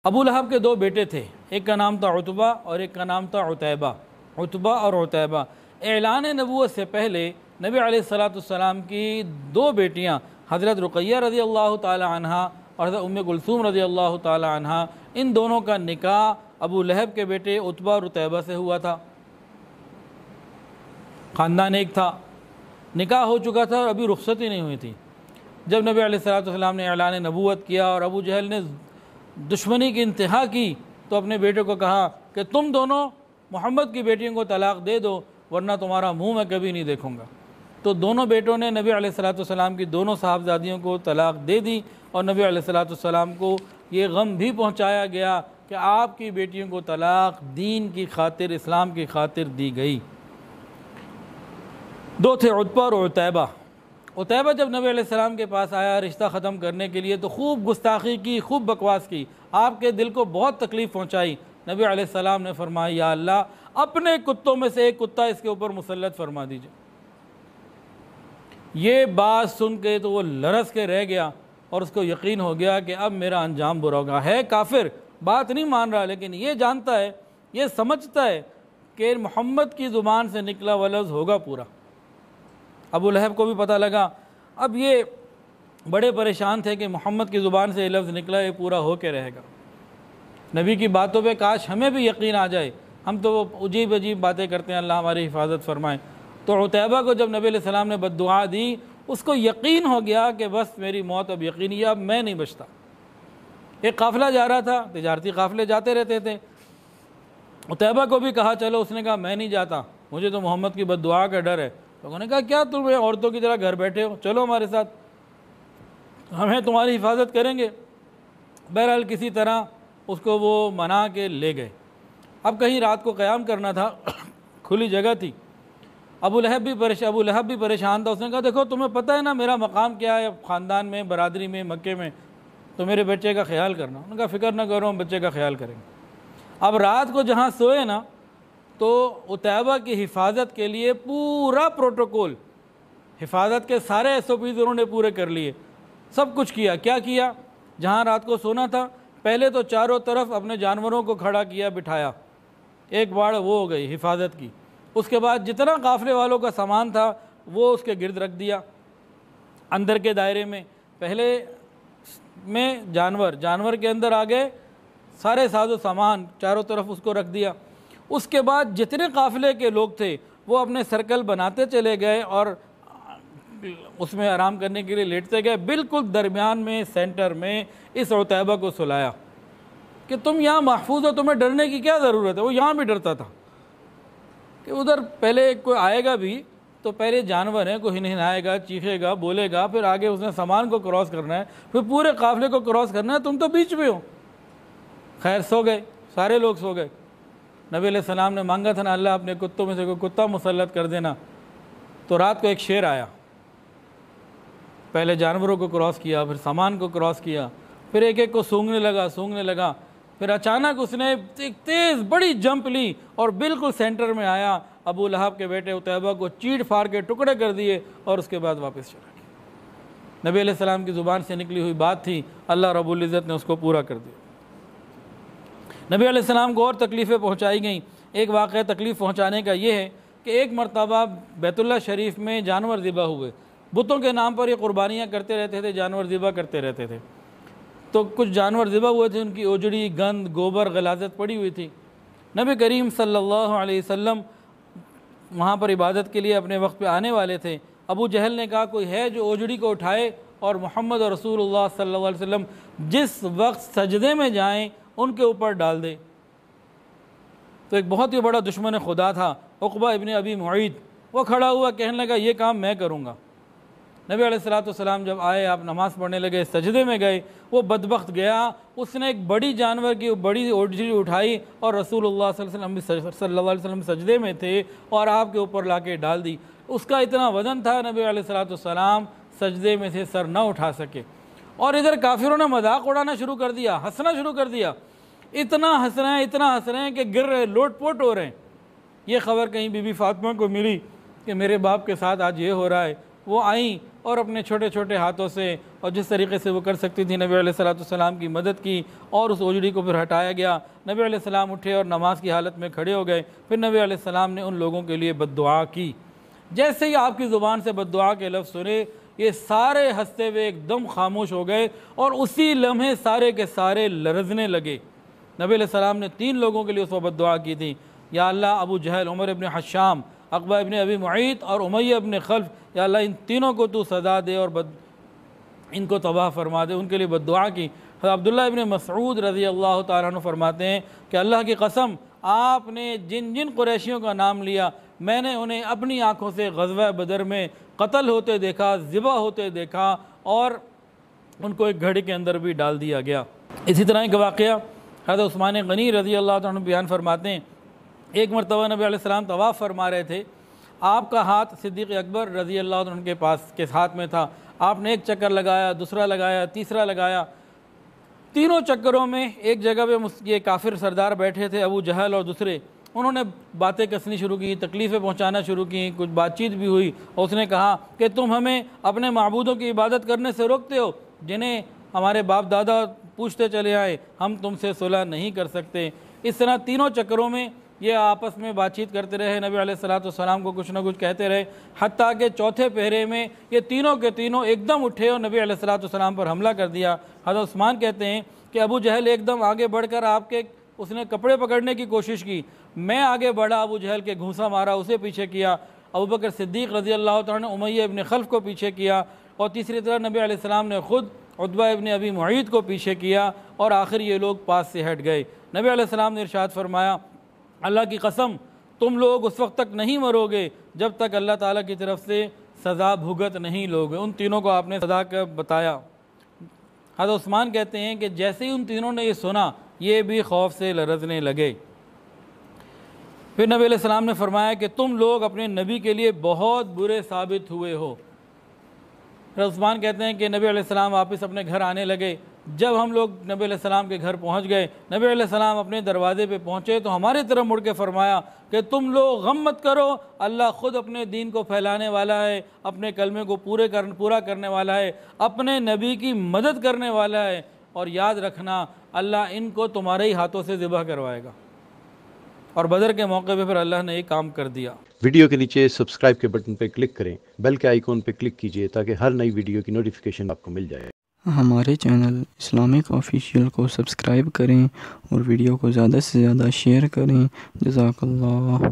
अबू लहब के दो बेटे थे, एक का नाम था उतबा और एक का नाम था उतैबा। उतबा और उतैबा। ऐलान नबूवत से पहले नबी अलैहिस्सलाम की दो बेटियां हज़रत रुक़ैया रज़ी अल्लाह ताला अन्हा और हज़रत उम्मे कुलसूम रज़ी अल्लाह ताला अन्हा, इन दोनों का निकाह अबू लहब के बेटे उतबा और उतैबा से हुआ था। ख़ानदान एक था, निकाह हो चुका था, अभी रुख़्सत ही नहीं हुई थी। जब नबी अलैहिस्सलाम ने ऐलान नबूवत किया और अबू जहल ने दुश्मनी की इंतहा की, तो अपने बेटे को कहा कि तुम दोनों मोहम्मद की बेटियों को तलाक़ दे दो, वरना तुम्हारा मुँह मैं कभी नहीं देखूँगा। तो दोनों बेटों ने नबी अलैहिस्सलाम की दोनों साहबजादियों को तलाक़ दे दी और नबी अलैहिस्सलाम को ये गम भी पहुँचाया गया कि आपकी बेटियों को तलाक़ दीन की खातिर, इस्लाम की खातिर दी गई। दो थे उतबा और उतैबा। उतैबा जब नबी अलैहिस्सलाम के पास आया रिश्ता ख़त्म करने के लिए, तो खूब गुस्ताखी की, खूब बकवास की, आपके दिल को बहुत तकलीफ़ पहुँचाई। नबी अलैहिस्सलाम ने फरमाया, या अल्लाह, अपने कुत्तों में से एक कुत्ता इसके ऊपर मुसल्लत फरमा दीजिए। ये बात सुन के तो वो लरस के रह गया और उसको यकीन हो गया कि अब मेरा अंजाम बुरा होगा। है काफिर, बात नहीं मान रहा, लेकिन ये जानता है, ये समझता है कि मोहम्मद की ज़ुबान से निकला हुआ लफ्ज़ होगा पूरा। अबू लहब को भी पता लगा। अब ये बड़े परेशान थे कि मोहम्मद की ज़ुबान से ये लफ्ज़ निकला, ये पूरा हो के रहेगा। नबी की बातों पे काश हमें भी यकीन आ जाए, हम तो अजीब अजीब बातें करते हैं, अल्लाह हमारी हिफाजत फरमाए। तो उतैबा को जब नबी अलैहिस्सलाम ने बद्दुआ दी, उसको यकीन हो गया कि बस मेरी मौत अब यकीनी है, अब मैं नहीं बचता। एक काफ़िला जा रहा था, तिजारती काफ़िले जाते रहते थे। उतैबा को भी कहा चलो, उसने कहा मैं नहीं जाता, मुझे तो मोहम्मद की बद्दुआ का डर है। लोगों ने कहा क्या तुम औरतों की तरह घर बैठे हो, चलो हमारे साथ, हमें तुम्हारी हिफाजत करेंगे। बहरहाल किसी तरह उसको वो मना के ले गए। अब कहीं रात को क़याम करना था, खुली जगह थी। अबू लहब भी परेशान था। उसने कहा देखो तुम्हें पता है ना मेरा मकाम क्या है ख़ानदान में, बरादरी में, मक्के में, तो मेरे बच्चे का ख्याल करना। उन्होंने कहा फ़िक्र ना करो, हम बच्चे का ख्याल करेंगे। अब रात को जहाँ सोए ना, तो उतैबा की हिफाजत के लिए पूरा प्रोटोकॉल, हिफाजत के सारे SOPs उन्होंने पूरे कर लिए, सब कुछ किया। क्या किया, जहाँ रात को सोना था, पहले तो चारों तरफ अपने जानवरों को खड़ा किया, बिठाया, एक बाड़ वो हो गई हिफाजत की। उसके बाद जितना काफ़िले वालों का सामान था वो उसके गिर्द रख दिया अंदर के दायरे में। पहले में जानवर के अंदर आ गए, सारे साजो सामान चारों तरफ उसको रख दिया। उसके बाद जितने काफ़िले के लोग थे वो अपने सर्कल बनाते चले गए और उसमें आराम करने के लिए लेटते गए। बिल्कुल दरमियान में, सेंटर में इस उतैबा को सुलाया कि तुम यहाँ महफूज हो, तुम्हें डरने की क्या ज़रूरत है। वो यहाँ भी डरता था कि उधर पहले कोई आएगा भी तो पहले जानवर है, कोई हिनहिनाएगा, चीखेगा, बोलेगा, फिर आगे उसने सामान को क्रॉस करना है, फिर पूरे काफ़िले को क्रॉस करना है, तुम तो बीच में हो। खैर सो गए, सारे लोग सो गए। नबी अलैहिस्सलाम ने मांगा था ना, अल्लाह अपने कुत्तों में से कोई कुत्ता मुसल्लत कर देना। तो रात को एक शेर आया, पहले जानवरों को क्रॉस किया, फिर सामान को क्रॉस किया, फिर एक एक को सूंघने लगा। फिर अचानक उसने एक तेज़ बड़ी जंप ली और बिल्कुल सेंटर में आया। अबू लहब के बेटे उतैबा को चीड़ फाड़ के टुकड़े कर दिए और उसके बाद वापस चला गया। नबी अलैहिस्सलाम की ज़ुबान से निकली हुई बात थी, अल्लाह रब्बुल इज़्ज़त ने उसको पूरा कर दिया। नबी अलैहिस्सलाम को और तकलीफ़ें पहुँचाई गई। एक वाक़या तकलीफ़ पहुँचाने का ये है कि एक मरतबा बैतुल्लाह शरीफ में जानवर ज़िबा हुए। बुतों के नाम पर ये कुर्बानियाँ करते रहते थे, जानवर ज़िबा करते रहते थे। तो कुछ जानवर ज़िबा हुए थे, उनकी ओजड़ी, गंद, गोबर, गलाजत पड़ी हुई थी। नबी करीम सल्लल्लाहु अलैहि वसल्लम वहाँ पर इबादत के लिए अपने वक्त पे आने वाले थे। अबू जहल ने कहा कोई है जो ओजड़ी को उठाए और मोहम्मद और रसूलुल्लाह सल्लल्लाहु अलैहि वसल्लम जिस वक्त सजदे में जाएं उनके ऊपर डाल दे। तो एक बहुत ही बड़ा दुश्मन खुदा था, उक़बा इब्न अबी मुईद, वो खड़ा हुआ, कहने लगा ये काम मैं करूँगा। नबी अलैहिस्सलाम जब आए, आप नमाज़ पढ़ने लगे, सजदे में गए, वो बदबख्त गया, उसने एक बड़ी जानवर की बड़ी ओजड़ी उठाई और रसूलुल्लाह सल्लल्लाहु अलैहि वसल्लम सजदे में थे और आपके ऊपर लाके डाल दी। उसका इतना वज़न था, नबी अलैहिस्सलाम सजदे में से सर न उठा सके। और इधर काफिरों ने मजाक उड़ाना शुरू कर दिया, हंसना शुरू कर दिया। इतना हंस रहे हैं कि गिर रहे, लोटपोट हो रहे हैं। ये ख़बर कहीं बीबी फातिमा को मिली कि मेरे बाप के साथ आज ये हो रहा है। वो आई और अपने छोटे छोटे हाथों से और जिस तरीके से वो कर सकती थी नबी अलैहिस्सलाम की मदद की, और उस ओजड़ी को फिर हटाया गया। नबी अलैहिस्सलाम उठे और नमाज की हालत में खड़े हो गए। फिर नबी अलैहिस्सलाम ने उन लोगों के लिए बद्दुआ की। जैसे ही आपकी ज़ुबान से बद्दुआ के लफ्ज़ सुने, ये सारे हंसते हुए एकदम खामोश हो गए और उसी लम्हे सारे के सारे लरजने लगे। नबी अलैहिस्सलाम ने 3 लोगों के लिए उस वक्त बद्दुआ की थी, या अल्लाह अबू जहल, उमर इब्न हश्शाम, अक़बा इब्न अबी मुईत और उमय्या इब्न खल्फ, या अल्लाह इन तीनों को तू सज़ा दे और इनको तबाह फरमा दे। उनके लिए बद्दुआ की। अब्दुल्लाह इब्न मसऊद रज़ी अल्लाह तआला अन्हु फरमाते हैं कि अल्लाह की कसम, आपने जिन जिन कुरैशियों का नाम लिया, मैंने उन्हें अपनी आँखों से ग़ज़वा बदर में कत्ल होते देखा, ज़िबा होते देखा, और उनको एक घड़े के अंदर भी डाल दिया गया। इसी तरह एक वाक़या हज़रत उस्मान गनी रज़ी अल्लाह तआला अन्हु बयान फरमाते हैं, एक मरतबा नबी अलैहिस्सलाम तवाफ़ फरमा रहे थे, आपका हाथ सिद्दीक़ अकबर रज़ी अल्लाह तआला अन्हु के पास के हाथ में था। आपने एक चक्कर लगाया, दूसरा लगाया, तीसरा लगाया। तीनों चक्करों में एक जगह पे ये काफिर सरदार बैठे थे, अबू जहल और दूसरे। उन्होंने बातें कसनी शुरू की, तकलीफ़ें पहुंचाना शुरू की, कुछ बातचीत भी हुई। और उसने कहा कि तुम हमें अपने माबूदों की इबादत करने से रोकते हो, जिन्हें हमारे बाप दादा पूछते चले आए, हम तुमसे सुलह नहीं कर सकते। इस तरह तीनों चक्करों में ये आपस में बातचीत करते रहे, नबी अलैहिस्सलाम को कुछ ना कुछ कहते रहे, हत्ता कि चौथे पहरे में ये तीनों के तीनों एकदम उठे और नबी अलैहिस्सलाम पर हमला कर दिया। हज़रत उस्मान कहते हैं कि अबू जहल एकदम आगे बढ़कर उसने कपड़े पकड़ने की कोशिश की, मैं आगे बढ़ा, अबू जहल के घूंसा मारा, उसे पीछे किया। अबू बकर सिद्दीक़ रज़ी अल्लाह तआला ने उमय्या इब्न खल्फ को पीछे किया, और तीसरी तरफ नबी अलैहिस्सलाम ने ख़ुद उतबा इब्न अबी मुईत को पीछे किया, और आखिर ये लोग पास से हट गए। नबी अलैहिस्सलाम ने इरशाद फरमाया, अल्लाह की कसम, तुम लोग उस वक्त तक नहीं मरोगे जब तक अल्लाह ताला की तरफ से सज़ा भुगत नहीं लोगे। उन तीनों को आपने सज़ा कर बताया। हज़रत उस्मान कहते हैं कि जैसे ही उन तीनों ने ये सुना, ये भी खौफ से लरजने लगे। फिर नबी अलैहिस्सलाम ने फरमाया कि तुम लोग अपने नबी के लिए बहुत बुरे साबित हुए हो। हज़रत उस्मान कहते हैं कि नबी अलैहिस्सलाम वापस अपने घर आने लगे। जब हम लोग नबी अलैहिस्सलाम के घर पहुंच गए, नबी अलैहिस्सलाम अपने दरवाजे पे पहुंचे तो हमारे तरफ मुड़ के फरमाया कि तुम लोग गम मत करो, अल्लाह ख़ुद अपने दीन को फैलाने वाला है, अपने कलमे को पूरा करने वाला है, अपने नबी की मदद करने वाला है, और याद रखना अल्लाह इनको तुम्हारे ही हाथों से ज़िबह करवाएगा। और बदर के मौके पे फिर अल्लाह ने एक काम कर दिया। वीडियो के नीचे सब्सक्राइब के बटन पर क्लिक करें, बेल के आइकॉन पर क्लिक कीजिए ताकि हर नई वीडियो की नोटिफिकेशन आपको मिल जाए। हमारे चैनल इस्लामिक ऑफिशियल को सब्सक्राइब करें और वीडियो को ज़्यादा से ज़्यादा शेयर करें। जज़ाकल्लाह।